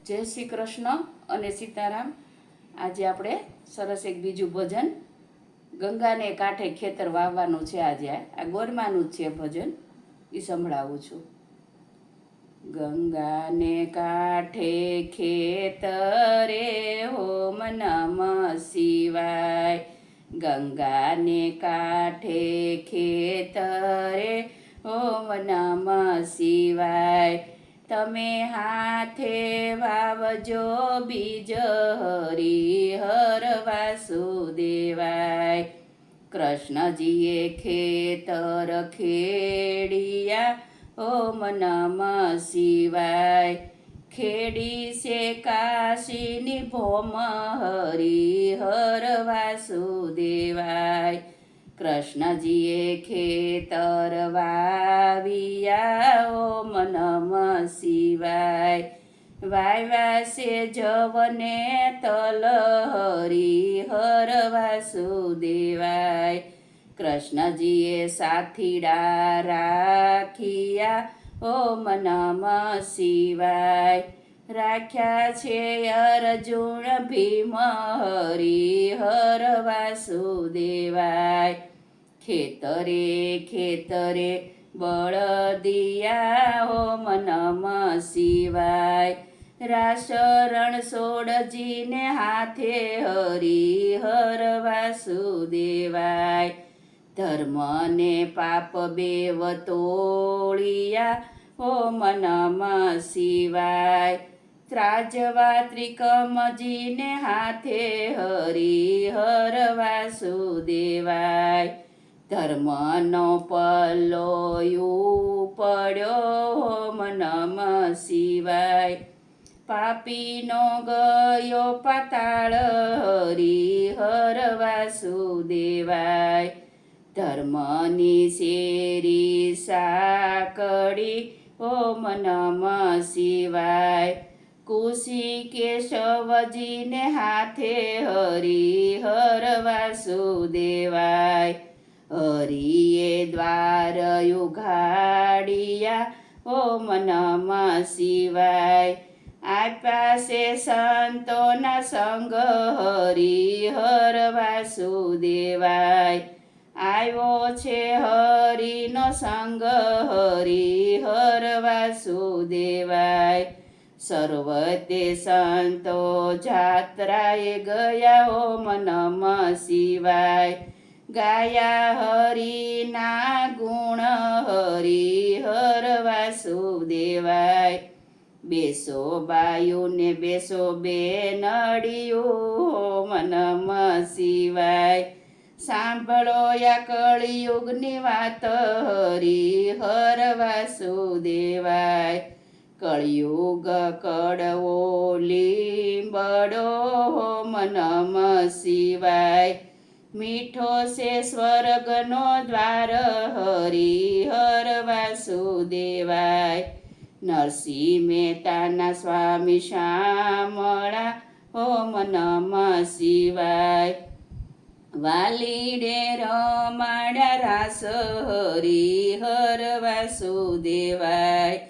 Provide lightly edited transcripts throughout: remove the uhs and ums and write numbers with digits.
જય શ્રી કૃષ્ણ અને સીતારામ। આજે આપણે સરસ એક બીજું ભજન ગંગાને કાંઠે ખેતર વાવવાનું છે। આજે આ ગોરમાનું જ છે ભજન, એ સંભળાવું છું। ગંગાને કાંઠે ખેતરે ઓમ નમઃ શિવાય। ગંગાને કાંઠે ખેતરે ઓમ નમઃ શિવાય। તમે હાથે વાવજો બીજ હરિહર વાસુદેવાય। કૃષ્ણજીએ ખેતર ખેડિયા ઓમ નમઃ શિવાય। ખેડી છે કાશીની ભોમ હરિહર વાસુદેવાય। કૃષ્ણજીએ ખેતર વાવ્યા ઓમ નમઃ શિવાય। વાવ્યા છે જવને તલ હરિહર વાસુદેવાય। કૃષ્ણજીએ સાથીડા રાખ્યા ઓમ નમઃ શિવાય। રાખ્યા છે અર્જુન ભીમ હરિહર વાસુદેવાય। ખેતરે ખેતરે બળદિયા ઓમ નમઃ શિવાય। રાસરણ સોડજીને હાથે હરિહર વાસુદેવાય। ધર્મને પાપ બેવ તોળિયા ઓમ નમઃ શિવાય। ત્રાજવા ત્રિકમજીને હાથે હરિહર વાસુદેવાય। ધર્મનો પલ્લો પડ્યો ઓમ નમઃ શિવાય। પાપીનો ગયો પાતાળ હરિહર વાસુદેવાય। ધર્મની શેરી સાકડી ઓમ નમઃ શિવાય। કુશી કેશવજીને હાથે હરિહર વાસુદેવાય। હરિએ દ્વાર ઉઘાડિયા ઓમ નમઃ શિવાય। આપ્યા છે સંતોના સંગ હરિહર વાસુદેવાય। આવ્યો છે હરિનો સંગ હરિહર વાસુદેવાય। સર્વતે સંતો જાત્રાએ ગયા ઓમ નમઃ શિવાય। ગાયા હરિના ગુણ હરિહર વાસુદેવાય। બેસો બાયુને બેસો બેનડિયું ઓમ નમઃ શિવાય। સાંભળો યા કળિયુગની વાત હરિહર વાસુદેવાય। કળિયુગ કડવો લીંબડો ઓમ નમઃ શિવાય। મીઠો છે સ્વર્ગનો દ્વાર હરિહર વાસુદેવાય। નરસિંહ મહેતાના સ્વામી શામળા ઓમ નમઃ શિવાય। વાલીડે રમાડ્યા રાસ હરિહર વાસુદેવાય।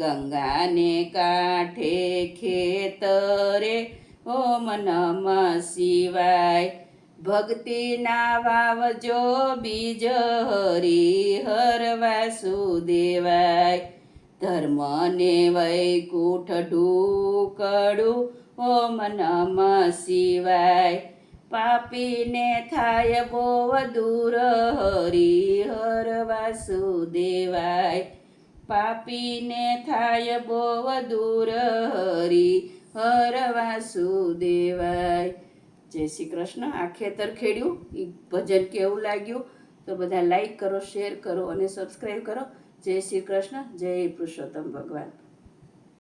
ગંગાને કાંઠે ખેતરે ઓમ નમઃ શિવાય। ભક્તિના વાવજો બીજ હરિહર વાસુદેવાય। ધર્મને વૈકુંઠ ઢૂકડું ઓમ નમઃ શિવાય। પાપીને થાય બહુ દૂર હરિહર વાસુદેવાય। પાપીને થાય બહુ દૂર હરિહર વાસુદેવાય। જય શ્રી કૃષ્ણ। આ ખેતર ખેડ્યું એ ભજન કેવું લાગ્યું તો બધા લાઈક કરો, શેર કરો અને સબસ્ક્રાઈબ કરો। જય શ્રી કૃષ્ણ। જય પુરુષોત્તમ ભગવાન।